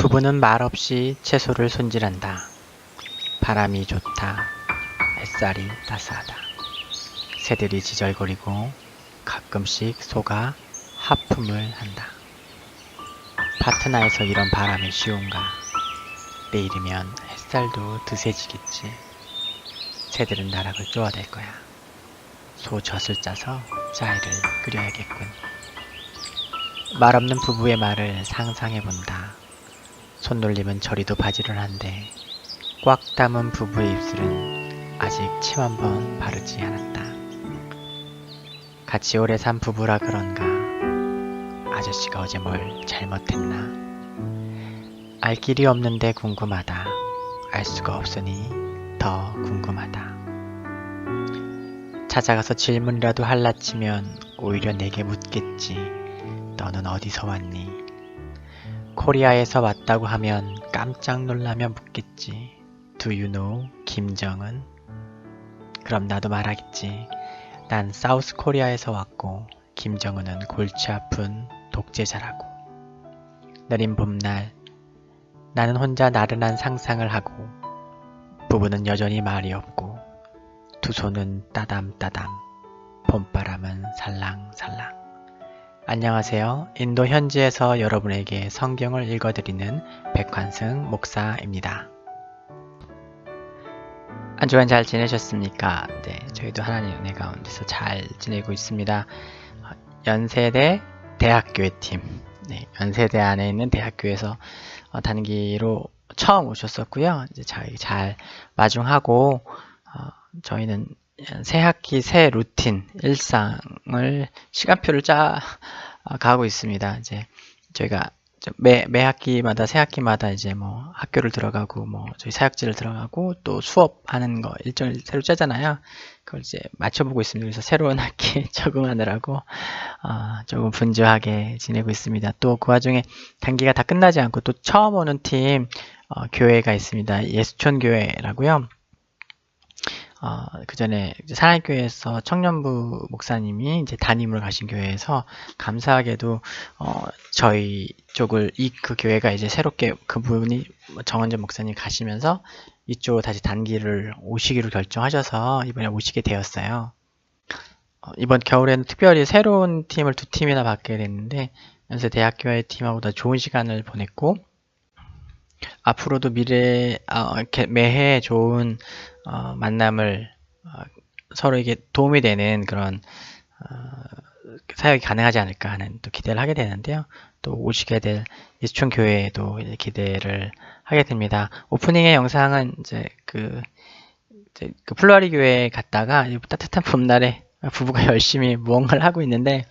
부부는 말없이 채소를 손질한다. 바람이 좋다. 햇살이 따스하다. 새들이 지절거리고 가끔씩 소가 하품을 한다. 파트나에서 이런 바람이 쉬운가? 내일이면 햇살도 드세지겠지. 새들은 나락을 쪼아댈 거야. 소 젖을 짜서 짜이를 끓여야겠군. 말없는 부부의 말을 상상해본다. 손놀림은 저리도 바지런한데 꽉 담은 부부의 입술은 아직 침 한 번 바르지 않았다. 같이 오래 산 부부라 그런가? 아저씨가 어제 뭘 잘못했나? 알 길이 없는데 궁금하다. 알 수가 없으니 더 궁금하다. 찾아가서 질문이라도 할라치면 오히려 내게 묻겠지. 너는 어디서 왔니? 코리아에서 왔다고 하면 깜짝 놀라며 묻겠지. Do you know 김정은? 그럼 나도 말하겠지. 난 사우스 코리아에서 왔고 김정은은 골치 아픈 독재자라고. 느린 봄날 나는 혼자 나른한 상상을 하고 부부는 여전히 말이 없고 두 손은 따담따담 봄바람은 살랑살랑. 안녕하세요. 인도 현지에서 여러분에게 성경을 읽어드리는 백환승 목사입니다. 한 주간 잘 지내셨습니까? 네, 저희도 하나님 은혜 가운데서 잘 지내고 있습니다. 연세대 대학교의 팀, 네, 연세대 안에 있는 대학교에서 단기로 처음 오셨었고요. 이제 저희 잘 마중하고 저희는 새 학기 새 루틴 일상을 시간표를 짜 가고 있습니다. 이제 저희가 매 학기마다 새 학기마다 이제 뭐 학교를 들어가고 뭐 저희 사역지를 들어가고 또 수업하는 거 일정을 새로 짜잖아요. 그걸 이제 맞춰보고 있습니다. 그래서 새로운 학기에 적응하느라고 조금 분주하게 지내고 있습니다. 또 그 와중에 단기가 다 끝나지 않고 또 처음 오는 팀 교회가 있습니다. 예수촌교회라고요. 그 전에 사랑교회에서 청년부 목사님이 이제 담임을 가신 교회에서 감사하게도 저희 쪽을 그 교회가 이제 새롭게 그분이 정원전 목사님 가시면서 이쪽으로 다시 단기를 오시기로 결정하셔서 이번에 오시게 되었어요. 이번 겨울에는 특별히 새로운 팀을 두 팀이나 받게 됐는데 연세대학교의 팀하고 더 좋은 시간을 보냈고 앞으로도 매해 좋은 만남을 서로에게 도움이 되는 그런 사역이 가능하지 않을까 하는 또 기대를 하게 되는데요. 또 오시게 될 예수촌 교회에도 기대를 하게 됩니다. 오프닝의 영상은 이제 그 플로아리 교회에 갔다가 따뜻한 봄날에 부부가 열심히 무언가를 하고 있는데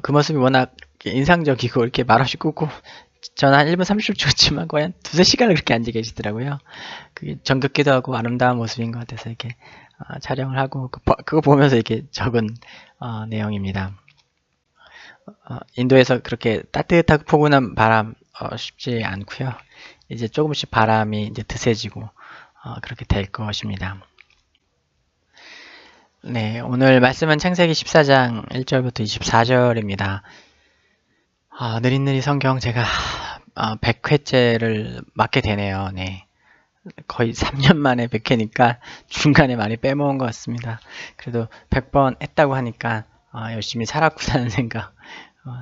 그 모습이 워낙 인상적이고 이렇게 말없이 꾹꾹 저는 한 1분 30초 찍었지만 거의 한 두세 시간을 그렇게 앉아 계시더라고요. 그게 정겹기도 하고 아름다운 모습인 것 같아서 이렇게 촬영을 하고 그거 보면서 이렇게 적은 내용입니다. 인도에서 그렇게 따뜻하고 포근한 바람 쉽지 않고요. 이제 조금씩 바람이 이제 드세지고 그렇게 될 것입니다. 네, 오늘 말씀은 창세기 14장 1절부터 24절입니다. 느릿느릿 성경 제가 100회째를 맡게 되네요. 네. 거의 3년 만에 100회니까 중간에 많이 빼먹은 것 같습니다. 그래도 100번 했다고 하니까 열심히 살았구나는 생각,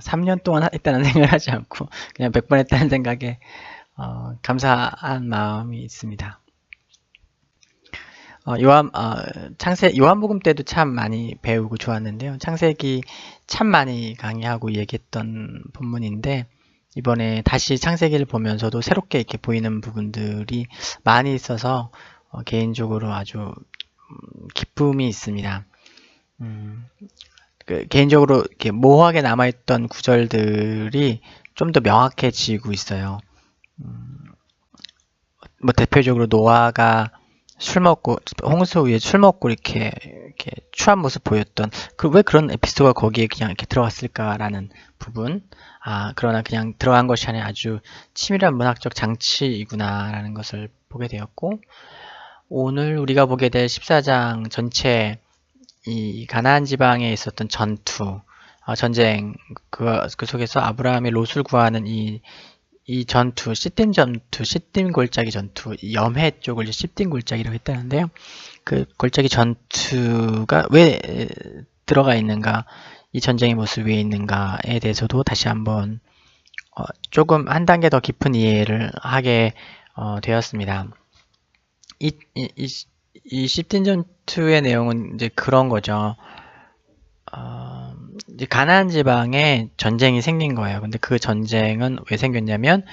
3년 동안 했다는 생각을 하지 않고 그냥 100번 했다는 생각에 감사한 마음이 있습니다. 요한복음 때도 참 많이 배우고 좋았는데요. 창세기 참 많이 강의하고 얘기했던 본문인데 이번에 다시 창세기를 보면서도 새롭게 이렇게 보이는 부분들이 많이 있어서 개인적으로 아주 기쁨이 있습니다. 개인적으로 이렇게 모호하게 남아있던 구절들이 좀 더 명확해지고 있어요. 뭐 대표적으로 노아가 홍수 위에 술 먹고 이렇게 추한 모습 보였던 왜 그런 에피소드가 거기에 그냥 이렇게 들어갔을까라는 부분. 그러나 그냥 들어간 것이 아니라 아주 치밀한 문학적 장치이구나라는 것을 보게 되었고, 오늘 우리가 보게 될 14장 전체 이 가나안 지방에 있었던 전투, 전쟁, 그 속에서 아브라함이 롯을 구하는 이 이 전투, 시딤 전투, 시딤 골짜기 전투, 염해 쪽을 이제 시딤 골짜기라고 했다는데요. 그 골짜기 전투가 왜 들어가 있는가, 이 전쟁의 모습이 왜 있는가에 대해서도 다시 한번 조금 한 단계 더 깊은 이해를 하게 되었습니다. 이 시딤 전투의 내용은 이제 그런 거죠. 이제 가나안 지방에 전쟁이 생긴 거예요. 근데 그 전쟁은 왜 생겼냐면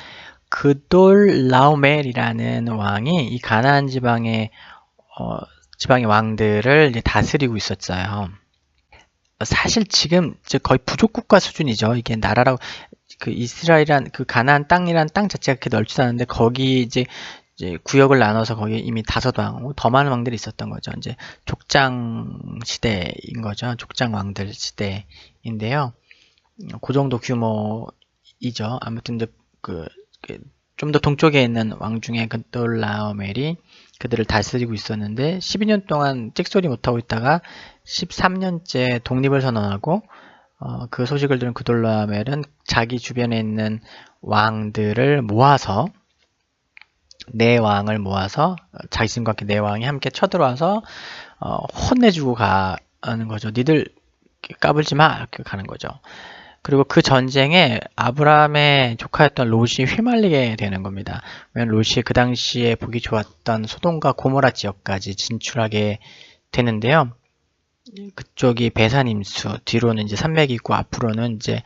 그돌라오멜이라는 왕이 이 가나안 지방의 왕들을 이제 다스리고 있었어요. 사실 지금 거의 부족국가 수준이죠. 이게 나라라고, 그 이스라엘이란 그 가나안 땅이란 땅 자체가 그렇게 넓지 않은데 거기 이제 구역을 나눠서 거기 이미 5왕, 더 많은 왕들이 있었던 거죠. 이제 족장 시대인 거죠. 족장 왕들 시대인데요. 그 정도 규모이죠. 아무튼 좀 더 동쪽에 있는 왕 중에 그돌라오멜이 그들을 다스리고 있었는데 12년 동안 찍소리 못하고 있다가 13년째 독립을 선언하고 그 소식을 들은 그돌라오멜은 자기 주변에 있는 왕들을 모아서 네 왕을 모아서 자기 신과 함께 네 왕이 함께 쳐들어와서 혼내주고 가는 거죠. 니들 까불지 마 이렇게 가는 거죠. 그리고 그 전쟁에 아브라함의 조카였던 롯이 휘말리게 되는 겁니다. 왜냐면 롯이 그 당시에 보기 좋았던 소돔과 고모라 지역까지 진출하게 되는데요. 그쪽이 배산임수, 뒤로는 이제 산맥이 있고 앞으로는 이제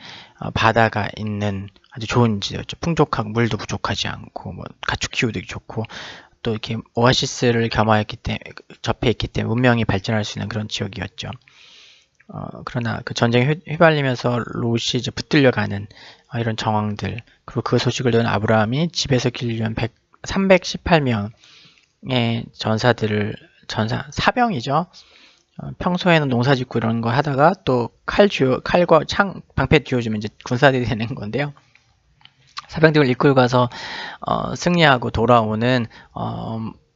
바다가 있는 아주 좋은 지역이죠. 풍족하고 물도 부족하지 않고 뭐 가축 키우기 좋고 또 이렇게 오아시스를 접해 있기 때문에 문명이 발전할 수 있는 그런 지역이었죠. 그러나 그 전쟁에 휘발리면서 롯이 이제 붙들려가는 이런 정황들, 그리고 그 소식을 들은 아브라함이 집에서 길러온 318명의 사병이죠. 평소에는 농사 짓고 이런 거 하다가 또 칼과 창, 방패 쥐어주면 이제 군사들이 되는 건데요. 사병들을 이끌고 가서 승리하고 돌아오는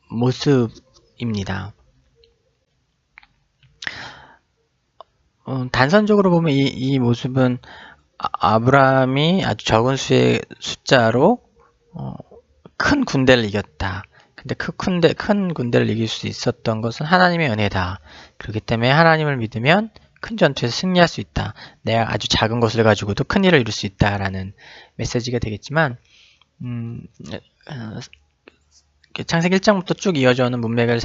모습입니다. 단선적으로 보면 이 모습은 아브라함이 아주 적은 수의 숫자로 큰 군대를 이겼다. 근데 큰 군대를 이길 수 있었던 것은 하나님의 은혜다. 그렇기 때문에 하나님을 믿으면 큰 전투에서 승리할 수 있다. 내가 아주 작은 것을 가지고도 큰 일을 이룰 수 있다라는 메시지가 되겠지만 창세기 1장부터 쭉 이어져 오는 문맥을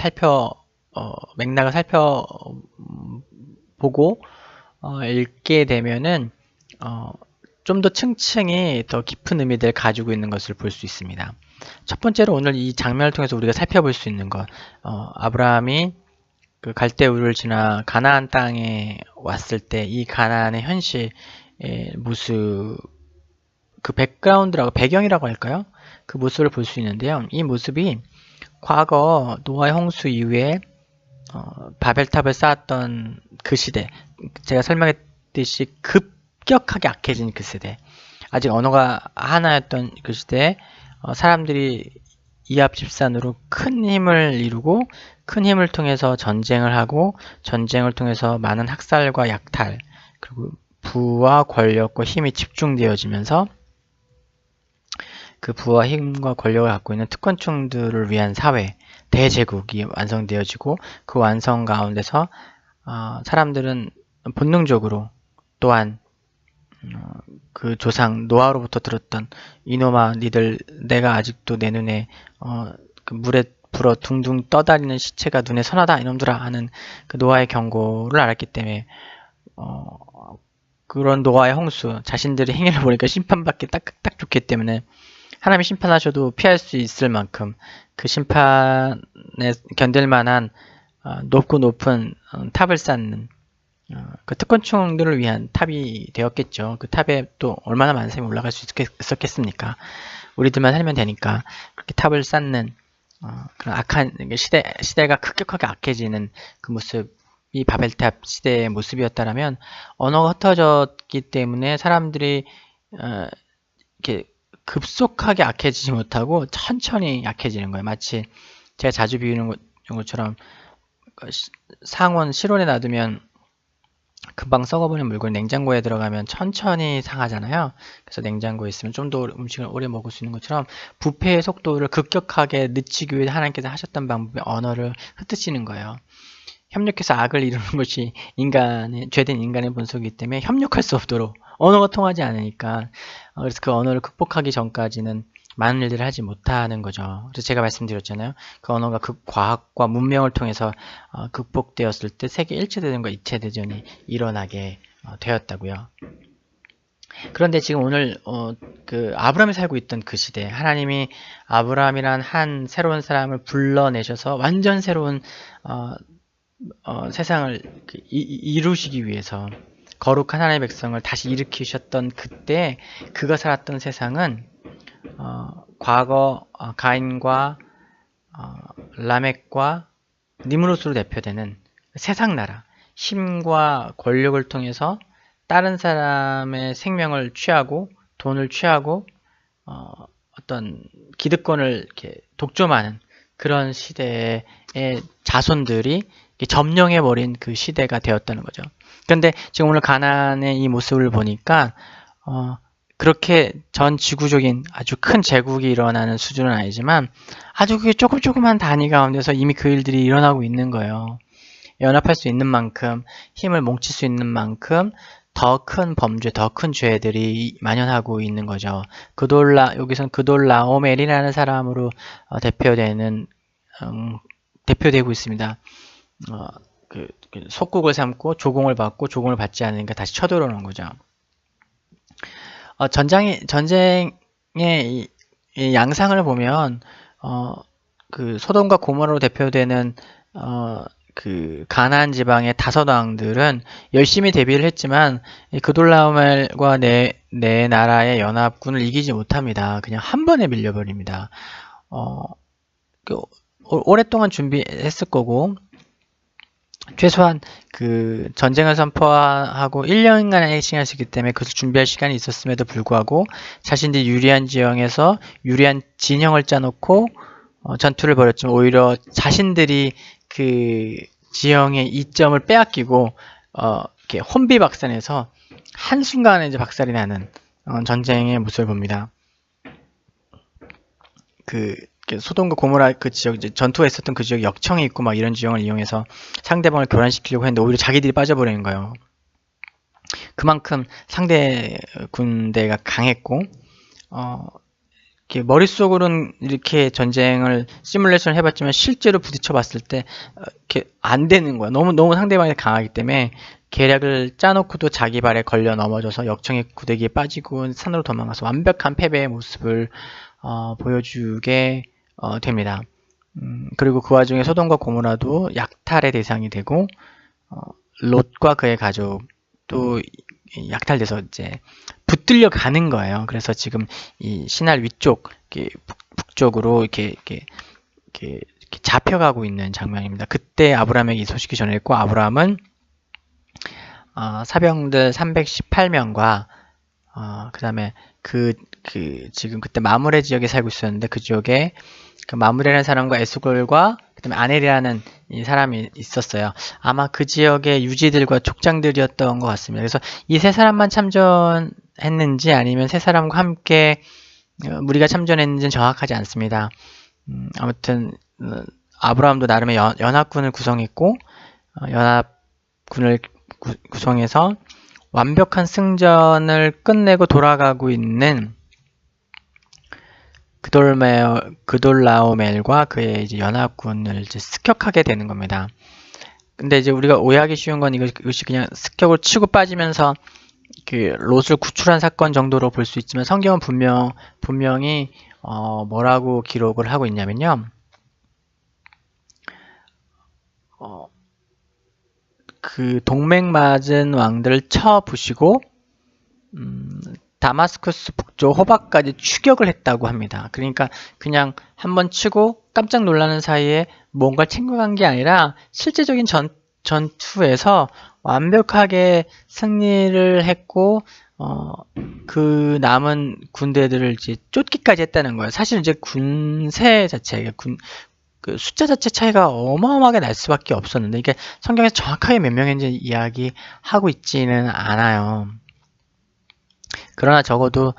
맥락을 살펴보고 읽게 되면은 좀 더 층층이 더 깊은 의미들을 가지고 있는 것을 볼 수 있습니다. 첫 번째로 오늘 이 장면을 통해서 우리가 살펴볼 수 있는 것, 아브라함이 그 갈대우를 지나 가나안 땅에 왔을 때 이 가나안의 현실의 모습, 그 배경이라고 할까요? 그 모습을 볼 수 있는데요. 이 모습이 과거 노아의 홍수 이후에 바벨탑을 쌓았던 그 시대, 제가 설명했듯이 급격하게 악해진 그 세대, 아직 언어가 하나였던 그 시대에 사람들이 이합집산으로 큰 힘을 이루고 큰 힘을 통해서 전쟁을 하고 전쟁을 통해서 많은 학살과 약탈, 그리고 부와 권력과 힘이 집중되어지면서 그 부와 힘과 권력을 갖고 있는 특권층들을 위한 사회, 대제국이 완성되어지고 그 완성 가운데서 사람들은 본능적으로 또한 그 조상 노아로부터 들었던 이놈아 니들 내가 아직도 내 눈에 그 물에 불어 둥둥 떠다니는 시체가 눈에 선하다 이놈들아 하는 그 노아의 경고를 알았기 때문에 그런 노아의 홍수, 자신들의 행위를 보니까 심판받기 딱 좋기 때문에 하나님이 심판하셔도 피할 수 있을 만큼 그 심판에 견딜 만한 높고 높은 탑을 쌓는 그 특권층들을 위한 탑이 되었겠죠. 그 탑에 또 얼마나 많은 사람이 올라갈 수 있었겠습니까? 우리들만 살면 되니까 그렇게 탑을 쌓는 그런 악한 시대가 급격하게 악해지는 그 모습이 바벨탑 시대의 모습이었다라면 언어가 흩어졌기 때문에 사람들이 이렇게 급속하게 악해지지 못하고 천천히 약해지는 거예요. 마치 제가 자주 비유는 것처럼 상온 실온에 놔두면 금방 썩어버린 물건이 냉장고에 들어가면 천천히 상하잖아요. 그래서 냉장고에 있으면 좀 더 음식을 오래 먹을 수 있는 것처럼 부패의 속도를 급격하게 늦추기 위해 하나님께서 하셨던 방법이 언어를 흩으시는 거예요. 협력해서 악을 이루는 것이 죄된 인간의 본성이기 때문에 협력할 수 없도록 언어가 통하지 않으니까 그래서 그 언어를 극복하기 전까지는 많은 일들을 하지 못하는 거죠. 그래서 제가 말씀드렸잖아요. 그 언어가 그 과학과 문명을 통해서 극복되었을 때 세계 1차 대전과 2차 대전이 일어나게 되었다고요. 그런데 지금 오늘 그 아브라함이 살고 있던 그 시대, 하나님이 아브라함이란 한 새로운 사람을 불러내셔서 완전 새로운 세상을 이루시기 위해서 거룩한 하나님의 백성을 다시 일으키셨던 그때 그가 살았던 세상은 과거 가인과 라멕과 니므롯으로 대표되는 세상 나라, 힘과 권력을 통해서 다른 사람의 생명을 취하고 돈을 취하고 어떤 기득권을 이렇게 독점하는 그런 시대의 자손들이 점령해버린 그 시대가 되었다는 거죠. 그런데 지금 오늘 가나안의 이 모습을 보니까 그렇게 전 지구적인 아주 큰 제국이 일어나는 수준은 아니지만 아주 그 조금조금한 단위 가운데서 이미 그 일들이 일어나고 있는 거예요. 연합할 수 있는 만큼, 힘을 뭉칠 수 있는 만큼 더 큰 범죄, 더 큰 죄들이 만연하고 있는 거죠. 여기선 그돌라오멜이라는 사람으로 대표되고 있습니다. 속국을 삼고 조공을 받고 조공을 받지 않으니까 다시 쳐들어오는 거죠. 전쟁의 이 양상을 보면 그 소돔과 고모라로 대표되는 그 가나안 지방의 5왕들은 열심히 대비를 했지만 그돌라오멜과 네 나라의 연합군을 이기지 못합니다. 그냥 한 번에 밀려버립니다. 오랫동안 준비했을 거고 최소한 그 전쟁을 선포하고 1년간의 시간이 있었기 때문에 그것을 준비할 시간이 있었음에도 불구하고 자신들이 유리한 지형에서 유리한 진영을 짜놓고 전투를 벌였지만 오히려 자신들이 그 지형의 이점을 빼앗기고 이렇게 혼비박산해서 한순간에 이제 박살이 나는 전쟁의 모습을 봅니다. 소돔과 고모라 그 지역, 이제 전투가 있었던 그 지역에 역청이 있고 막 이런 지형을 이용해서 상대방을 교란시키려고 했는데 오히려 자기들이 빠져버리는 거예요. 그만큼 상대 군대가 강했고 이렇게 머릿속으로는 이렇게 전쟁을 시뮬레이션을 해봤지만 실제로 부딪혀봤을 때 이렇게 안 되는 거야. 너무 상대방이 강하기 때문에 계략을 짜놓고도 자기 발에 걸려 넘어져서 역청의 구데기에 빠지고 산으로 도망가서 완벽한 패배의 모습을 보여주게 됩니다. 그리고 그 와중에 소돔과 고모라도 약탈의 대상이 되고 롯과 그의 가족도 약탈돼서 이제 붙들려 가는 거예요. 그래서 지금 이 신할 위쪽, 북쪽으로 이렇게 잡혀가고 있는 장면입니다. 그때 아브라함에게 이 소식이 전했고 아브라함은 사병들 318명과 그 다음에 지금 그때 마므레 지역에 살고 있었는데 그 지역에 그 마므레라는 사람과 에스골과 그 다음에 아넬이라는 이 사람이 있었어요. 아마 그 지역의 유지들과 족장들이었던 것 같습니다. 그래서 이 세 사람만 참전했는지 아니면 세 사람과 함께 무리가 참전했는지는 정확하지 않습니다. 아무튼 아브라함도 나름의 연합군을 구성했고 연합군을 구성해서 완벽한 승전을 끝내고 돌아가고 있는 그돌라오멜과 그의 이제 연합군을 이제 습격하게 되는 겁니다. 근데 이제 우리가 오해하기 쉬운 건 이것이 그냥 습격을 치고 빠지면서 그 롯을 구출한 사건 정도로 볼 수 있지만 성경은 분명히 뭐라고 기록을 하고 있냐면요. 그 동맹 맞은 왕들을 쳐 부시고 다마스쿠스 북쪽 호박까지 추격을 했다고 합니다. 그러니까 그냥 한번 치고 깜짝 놀라는 사이에 뭔가를 챙겨간 게 아니라 실제적인 전투에서 완벽하게 승리를 했고 그 남은 군대들을 이제 쫓기까지 했다는 거예요. 사실 이제 군세 자체가 그 숫자 자체 차이가 어마어마하게 날 수밖에 없었는데, 이게 성경에서 정확하게 몇 명인지 이야기하고 있지는 않아요. 그러나 적어도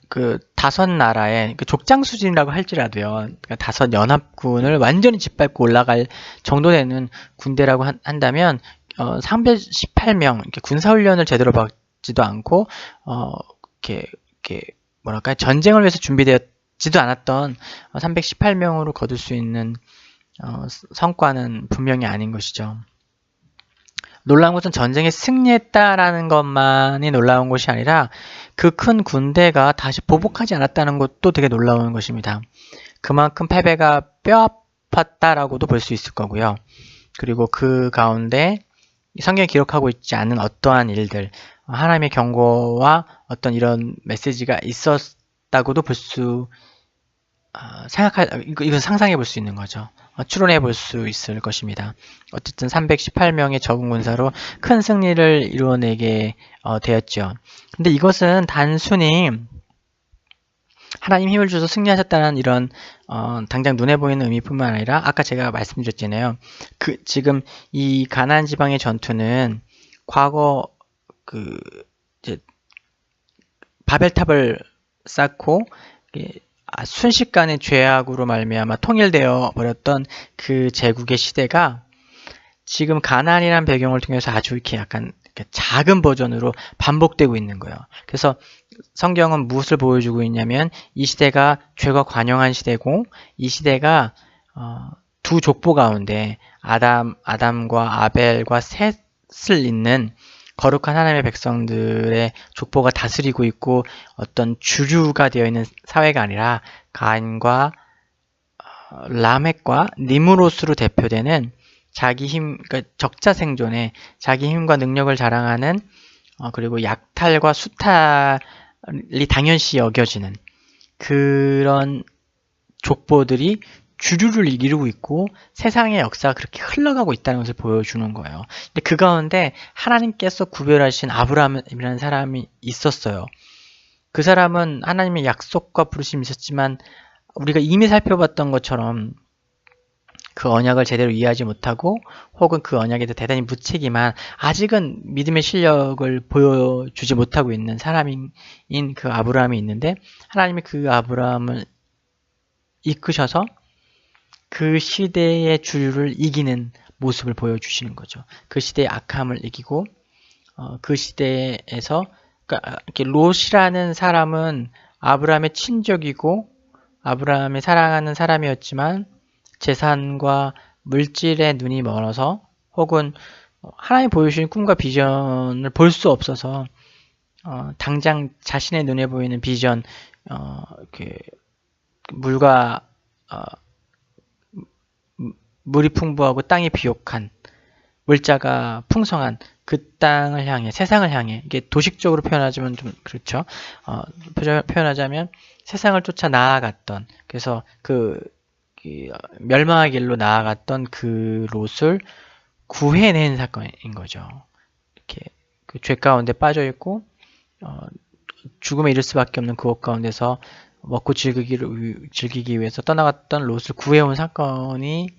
그 5나라의 그 족장수진이라고 할지라도요, 그러니까 5연합군을 완전히 짓밟고 올라갈 정도 되는 군대라고 한다면 318명 이렇게 군사훈련을 제대로 받지도 않고 이렇게 뭐랄까 전쟁을 위해서 준비되었지도 않았던 318명으로 거둘 수 있는 성과는 분명히 아닌 것이죠. 놀라운 것은 전쟁에 승리했다라는 것만이 놀라운 것이 아니라 그 큰 군대가 다시 보복하지 않았다는 것도 되게 놀라운 것입니다. 그만큼 패배가 뼈아팠다라고도 볼 수 있을 거고요. 그리고 그 가운데 성경에 기록하고 있지 않은 어떠한 일들, 하나님의 경고와 어떤 이런 메시지가 있었다고도 볼 수 이건 상상해 볼 수 있는 거죠. 추론해 볼 수 있을 것입니다. 어쨌든 318명의 적은 군사로 큰 승리를 이루어내게 되었죠. 근데 이것은 단순히 하나님 힘을 주셔서 승리하셨다는 이런 당장 눈에 보이는 의미뿐만 아니라 아까 제가 말씀드렸잖아요. 지금 이 가나안 지방의 전투는 과거 이제 바벨탑을 쌓고 순식간에 죄악으로 말미암아 통일되어 버렸던 그 제국의 시대가 지금 가나안이라는 배경을 통해서 아주 이렇게 약간 작은 버전으로 반복되고 있는 거예요. 그래서 성경은 무엇을 보여주고 있냐면 이 시대가 죄가 관영한 시대고 이 시대가 두 족보 가운데 아담과 아벨과 셋을 잇는 거룩한 하나님의 백성들의 족보가 다스리고 있고 어떤 주류가 되어 있는 사회가 아니라 가인과 라멕과 니므롯으로 대표되는 자기 힘, 그러니까 적자 생존에 자기 힘과 능력을 자랑하는 그리고 약탈과 수탈이 당연시 여겨지는 그런 족보들이 주류를 이루고 있고 세상의 역사가 그렇게 흘러가고 있다는 것을 보여주는 거예요. 근데 그 가운데 하나님께서 구별하신 아브라함이라는 사람이 있었어요. 그 사람은 하나님의 약속과 부르심이 있었지만 우리가 이미 살펴봤던 것처럼 그 언약을 제대로 이해하지 못하고 혹은 그 언약에 대해 대단히 무책임한 아직은 믿음의 실력을 보여주지 못하고 있는 사람인 그 아브라함이 있는데 하나님이 그 아브라함을 이끄셔서 그 시대의 주류를 이기는 모습을 보여주시는 거죠. 그 시대의 악함을 이기고 그 시대에서 그러니까 이렇게 롯이라는 사람은 아브라함의 친족이고 아브라함이 사랑하는 사람이었지만 재산과 물질에 눈이 멀어서 혹은 하나님 보여주신 꿈과 비전을 볼 수 없어서 당장 자신의 눈에 보이는 비전 물과 물이 풍부하고 땅이 비옥한 물자가 풍성한 그 땅을 향해 세상을 향해 이게 도식적으로 표현하자면 좀 그렇죠. 표현하자면 세상을 쫓아 나아갔던 그래서 그 멸망의 길로 나아갔던 그 롯을 구해낸 사건인 거죠. 이렇게 그 죄 가운데 빠져 있고 죽음에 이를 수밖에 없는 그곳 가운데서 먹고 즐기기 위해서 떠나갔던 롯을 구해온 사건이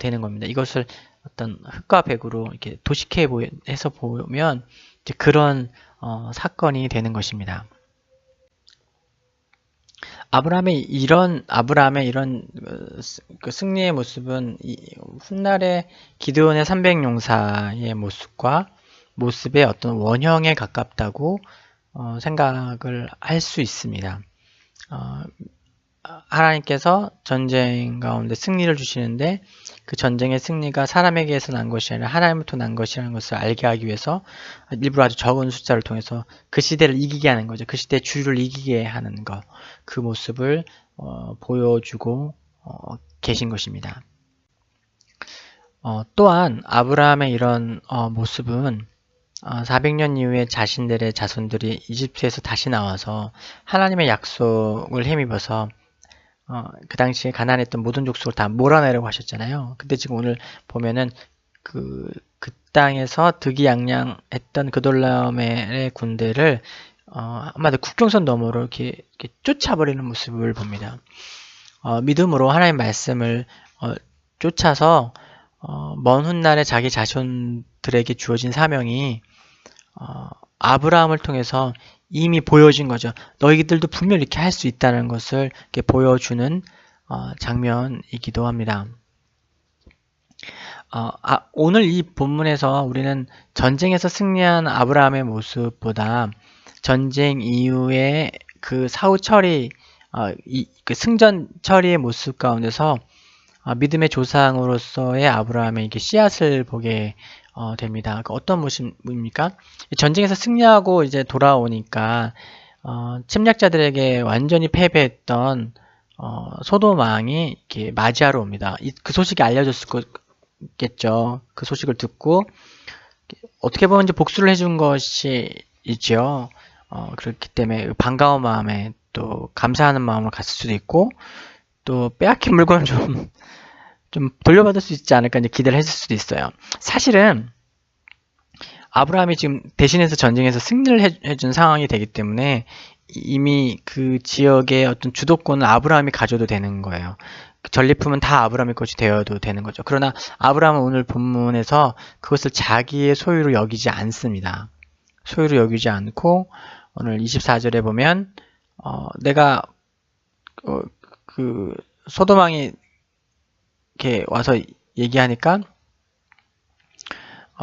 되는 겁니다. 이것을 어떤 흙과 백으로 이렇게 도식해서 보면 이제 그런 사건이 되는 것입니다. 아브라함의 이런 그 승리의 모습은 훗날의 기드온의 300용사의 모습의 어떤 원형에 가깝다고 생각을 할 수 있습니다. 하나님께서 전쟁 가운데 승리를 주시는데 그 전쟁의 승리가 사람에게서 난 것이 아니라 하나님부터 난 것이라는 것을 알게 하기 위해서 일부러 아주 적은 숫자를 통해서 그 시대를 이기게 하는 거죠. 그 시대의 주류를 이기게 하는 것. 그 모습을 보여주고 계신 것입니다. 또한 아브라함의 이런 모습은 400년 이후에 자신들의 자손들이 이집트에서 다시 나와서 하나님의 약속을 힘입어서 그 당시에 가난했던 모든 족속을 다 몰아내려고 하셨잖아요. 근데 지금 오늘 보면은 그 땅에서 득이양양했던 그돌라오멜의 군대를 한마디로 국경선 너머로 이렇게 쫓아버리는 모습을 봅니다. 믿음으로 하나님 말씀을 쫓아서 먼 훗날에 자기 자손들에게 주어진 사명이 아브라함을 통해서 이미 보여진 거죠. 너희들도 분명히 이렇게 할 수 있다는 것을 이렇게 보여주는 장면이기도 합니다. 오늘 이 본문에서 우리는 전쟁에서 승리한 아브라함의 모습보다 전쟁 이후에 그 사후 처리, 그 승전 처리의 모습 가운데서 믿음의 조상으로서의 아브라함의 이렇게 씨앗을 보게 됩니다. 그러니까 어떤 모습입니까? 전쟁에서 승리하고 이제 돌아오니까 침략자들에게 완전히 패배했던 소돔 왕이 이렇게 맞이하러 옵니다. 그 소식이 알려졌겠죠. 그 소식을 듣고 어떻게 보면 이제 복수를 해준 것이죠. 그렇기 때문에 반가운 마음에 또 감사하는 마음으로 갔을 수도 있고 또 빼앗긴 물건을 좀 돌려받을 수 있지 않을까 이제 기대를 했을 수도 있어요. 사실은 아브라함이 지금 대신해서 전쟁에서 승리를 해준 상황이 되기 때문에 이미 그 지역의 어떤 주도권을 아브라함이 가져도 되는 거예요. 전리품은 다 아브라함의 것이 되어도 되는 거죠. 그러나 아브라함은 오늘 본문에서 그것을 자기의 소유로 여기지 않습니다. 소유로 여기지 않고 오늘 24절에 보면 내가 그 소돔 왕이 이렇게 와서 얘기하니까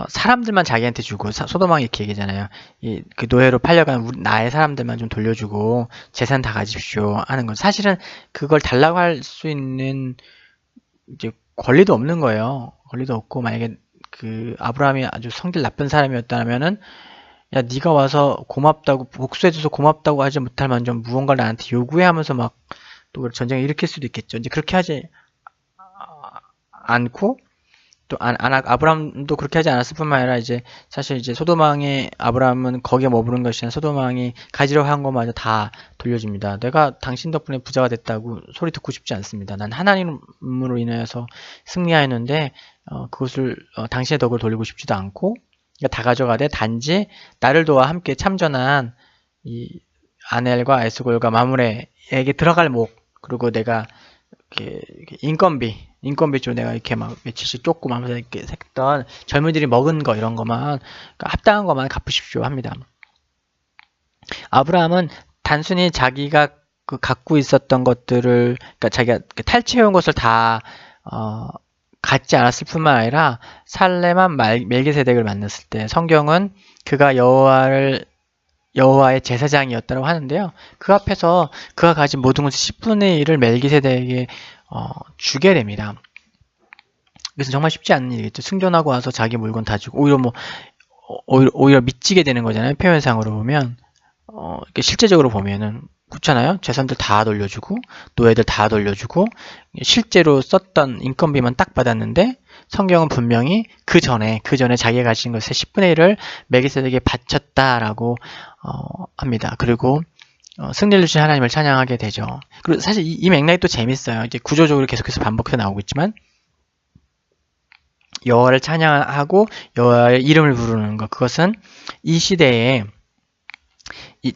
사람들만 자기한테 주고 소돔 왕이 이렇게 얘기잖아요. 그 노예로 팔려간 나의 사람들만 좀 돌려주고 재산 다 가집시오 하는 건 사실은 그걸 달라고 할 수 있는 이제 권리도 없는 거예요. 권리도 없고 만약에 그 아브라함이 아주 성질 나쁜 사람이었다면은 야 네가 와서 고맙다고 복수해줘서 고맙다고 하지 못할 만큼 무언가를 나한테 요구해 하면서 막 또 전쟁을 일으킬 수도 있겠죠. 이제 그렇게 하지 않고 또 아브라함도 그렇게 하지 않았을 뿐만 아니라 이제 사실 이제 소돔 왕의 아브라함은 거기에 머무른 것이 아니라 소돔 왕이 가지려고 한 것마저 다 돌려줍니다. 내가 당신 덕분에 부자가 됐다고 소리 듣고 싶지 않습니다. 난 하나님으로 인하여서 승리하였는데 그것을 당신의 덕을 돌리고 싶지도 않고 다 가져가되 단지 나를 도와 함께 참전한 이 아넬과 에스골과 마므레에게 들어갈 목 그리고 내가 이렇게 인건비 쪽 내가 이렇게 막 며칠씩 쫓고 하면서 이렇게 했던 젊은이들이 먹은 거 이런 거만 그러니까 합당한 것만 갚으십시오 합니다. 아브라함은 단순히 자기가 그 갖고 있었던 것들을 그러니까 자기가 탈취해온 것을 다 갖지 않았을 뿐만 아니라 살레만 멜기세덱을 만났을 때 성경은 그가 여호와의 제사장이었다고 하는데요. 그 앞에서 그가 가진 모든 것의 10분의 1을 멜기세덱에게 주게 됩니다. 그래서 정말 쉽지 않은 일이겠죠. 승전하고 와서 자기 물건 다 주고 오히려 미치게 되는 거잖아요. 표면상으로 보면 실제적으로 보면은 그렇잖아요. 재산들 다 돌려주고 노예들 다 돌려주고 실제로 썼던 인건비만 딱 받았는데 성경은 분명히 그 전에 자기가 가진 것의 10분의 1을 멜기세덱에게 바쳤다라고 합니다. 그리고 승리를 주신 하나님을 찬양하게 되죠. 그리고 사실 이 맥락이 또 재밌어요. 이제 구조적으로 계속해서 반복해서 나오고 있지만 여호와를 찬양하고 여호와의 이름을 부르는 것 그것은 이 시대에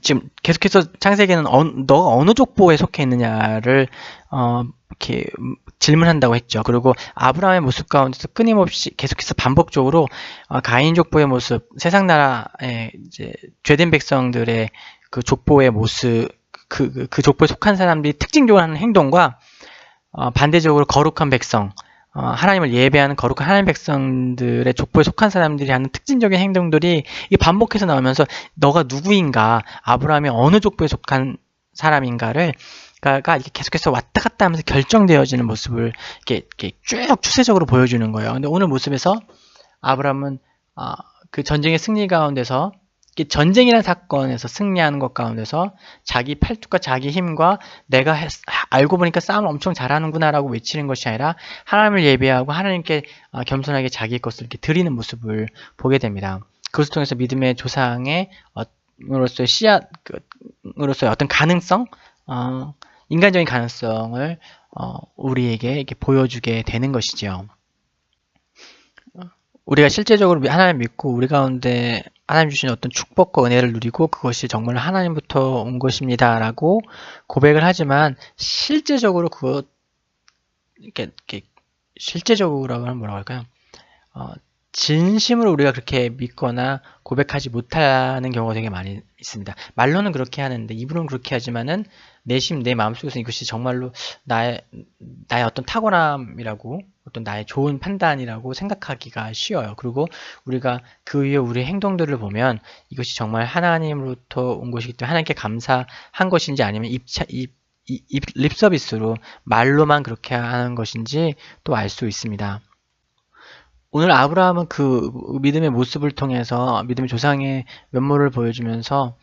지금 계속해서 창세기는 너가 어느 족보에 속해 있느냐를 이렇게 질문한다고 했죠. 그리고 아브라함의 모습 가운데서 끊임없이 계속해서 반복적으로 가인 족보의 모습, 세상 나라의 이제 죄된 백성들의 그 족보의 모습, 그 족보에 속한 사람들이 특징적으로 하는 행동과 반대적으로 거룩한 백성, 하나님을 예배하는 거룩한 하나님 백성들의 족보에 속한 사람들이 하는 특징적인 행동들이 반복해서 나오면서 너가 누구인가, 아브라함이 어느 족보에 속한 사람인가를 이렇게 계속해서 왔다 갔다 하면서 결정되어지는 모습을 이렇게 쭉 추세적으로 보여주는 거예요. 근데 오늘 모습에서 아브라함은 그 전쟁의 승리 가운데서 전쟁이라는 사건에서 승리하는 것 가운데서 자기 팔뚝과 자기 힘과 내가 알고 보니까 싸움을 엄청 잘하는구나 라고 외치는 것이 아니라 하나님을 예배하고 하나님께 겸손하게 자기 것을 이렇게 드리는 모습을 보게 됩니다. 그것을 통해서 믿음의 조상의 으로서의 씨앗으로서의 어떤 가능성, 인간적인 가능성을 우리에게 이렇게 보여주게 되는 것이죠. 우리가 실제적으로 하나님 믿고 우리 가운데 하나님 주신 어떤 축복과 은혜를 누리고 그것이 정말 하나님부터 온 것입니다 라고 고백을 하지만 실제적으로 실제적으로 하면 뭐라고 할까요? 진심으로 우리가 그렇게 믿거나 고백하지 못하는 경우가 되게 많이 있습니다. 말로는 그렇게 하는데 입으로는 그렇게 하지만은 내심 내 마음속에서 이것이 정말로 나의 어떤 탁월함이라고 어떤 나의 좋은 판단이라고 생각하기가 쉬워요. 그리고 우리가 그 위에 우리의 행동들을 보면 이것이 정말 하나님으로부터 온 것이기 때문에 하나님께 감사한 것인지 아니면 립서비스로 말로만 그렇게 하는 것인지 또 알 수 있습니다. 오늘 아브라함은 그 믿음의 모습을 통해서 믿음의 조상의 면모를 보여주면서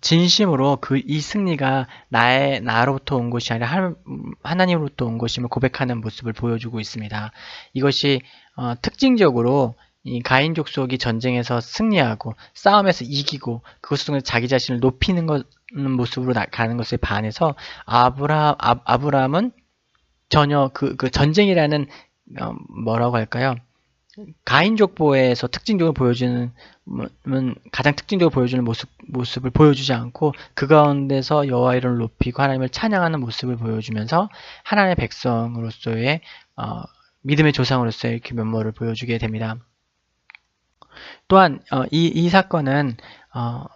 진심으로 이 승리가 나로부터 온 것이 아니라 하나님으로부터 온 것임을 고백하는 모습을 보여주고 있습니다. 이것이 특징적으로 이 가인 족속이 전쟁에서 승리하고 싸움에서 이기고 그것 통해서 자기 자신을 높이는 모습으로 가는 것에 반해서 아브라함은 전혀 그 전쟁이라는 뭐라고 할까요? 가인족보에서 특징적으로 보여주는 가장 특징적으로 보여주는 모습을 보여주지 않고 그 가운데서 여호와 이름을 높이고 하나님을 찬양하는 모습을 보여주면서 하나님의 백성으로서의 믿음의 조상으로서의 그 면모를 보여주게 됩니다. 또한 이 사건은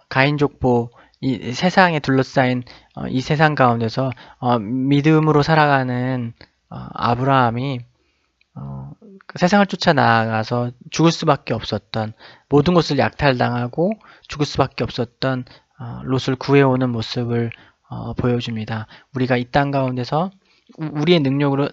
가인족보 이 세상에 둘러싸인 이 세상 가운데서 믿음으로 살아가는 아브라함이 세상을 쫓아 나아가서 죽을 수밖에 없었던 모든 것을 약탈당하고 죽을 수밖에 없었던 롯을 구해오는 모습을 보여줍니다. 우리가 이 땅 가운데서 우리의 능력으로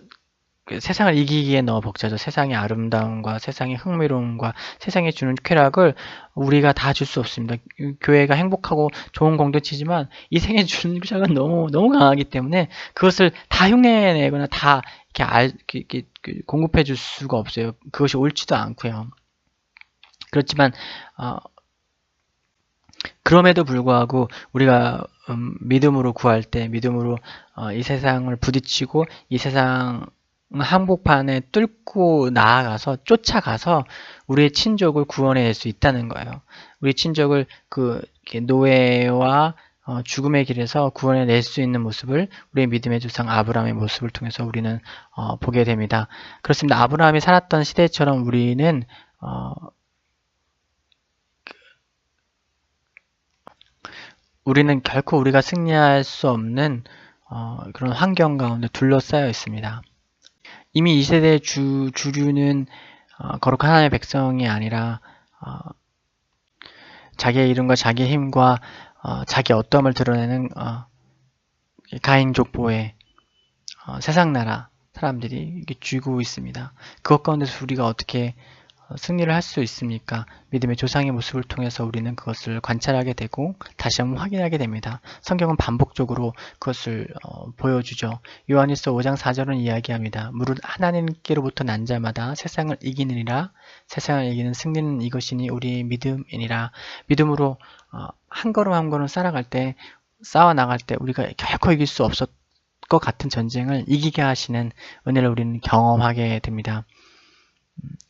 세상을 이기기에 너무 벅차죠. 세상의 아름다움과 세상의 흥미로움과 세상에 주는 쾌락을 우리가 다 줄 수 없습니다. 교회가 행복하고 좋은 공동체지만 이 세상에 주는 쾌락은 너무 강하기 때문에 그것을 다 흉내내거나 다 이렇게 공급해 줄 수가 없어요. 그것이 옳지도 않고요. 그렇지만 그럼에도 불구하고 우리가 믿음으로 구할 때 믿음으로 이 세상을 부딪히고 이 세상 한복판에 뚫고 나아가서 쫓아가서 우리의 친족을 구원해낼 수 있다는 거예요. 우리 친족을 노예와 죽음의 길에서 구원해낼 수 있는 모습을 우리의 믿음의 조상 아브라함의 모습을 통해서 우리는 보게 됩니다. 그렇습니다. 아브라함이 살았던 시대처럼 우리는 결코 우리가 승리할 수 없는 그런 환경 가운데 둘러싸여 있습니다. 이미 이 세대의 주류는 거룩한 하나님의 백성이 아니라 자기의 이름과 자기의 힘과 자기의 어떠함을 드러내는 가인족보의 세상 나라 사람들이 쥐고 있습니다. 그것 가운데서 우리가 어떻게 승리를 할 수 있습니까? 믿음의 조상의 모습을 통해서 우리는 그것을 관찰하게 되고 다시 한번 확인하게 됩니다. 성경은 반복적으로 그것을 보여주죠. 요한일서 5장 4절은 이야기합니다. 무릇 하나님께로부터 난 자마다 세상을 이기느니라. 세상을 이기는 승리는 이것이니 우리의 믿음이니라. 믿음으로 한 걸음 한 걸음 싸워 나갈 때 우리가 결코 이길 수 없을 것 같은 전쟁을 이기게 하시는 은혜를 우리는 경험하게 됩니다.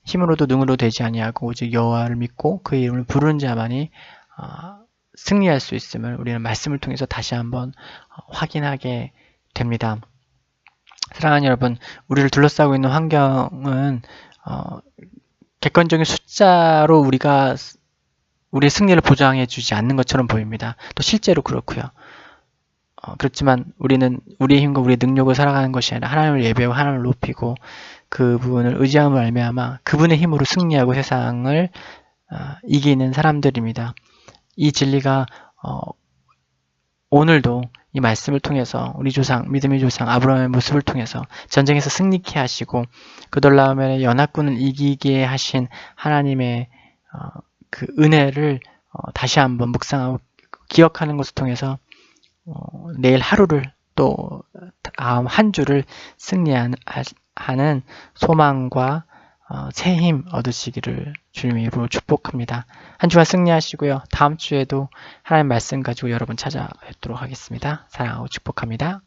힘으로도 능으로 되지 아니하고 오직 여호와를 믿고 그의 이름을 부르는 자만이 승리할 수 있음을 우리는 말씀을 통해서 다시 한번 확인하게 됩니다. 사랑하는 여러분, 우리를 둘러싸고 있는 환경은 객관적인 숫자로 우리의 승리를 보장해 주지 않는 것처럼 보입니다. 또 실제로 그렇고요. 그렇지만 우리는 우리의 힘과 우리의 능력을 살아가는 것이 아니라 하나님을 예배하고 하나님을 높이고 그분을 의지함을 알미암아 그분의 힘으로 승리하고 세상을 이기는 사람들입니다. 이 진리가 오늘도 이 말씀을 통해서 우리 조상, 믿음의 조상 아브라함의 모습을 통해서 전쟁에서 승리케 하시고 그돌라오멜의 연합군을 이기게 하신 하나님의 그 은혜를 다시 한번 묵상하고 기억하는 것을 통해서 내일 하루를 또 다음 한 주를 승리하는 소망과 새 힘 얻으시기를 주님의 이름으로 축복합니다. 한 주간 승리하시고요. 다음 주에도 하나님 말씀 가지고 여러분 찾아뵙도록 하겠습니다. 사랑하고 축복합니다.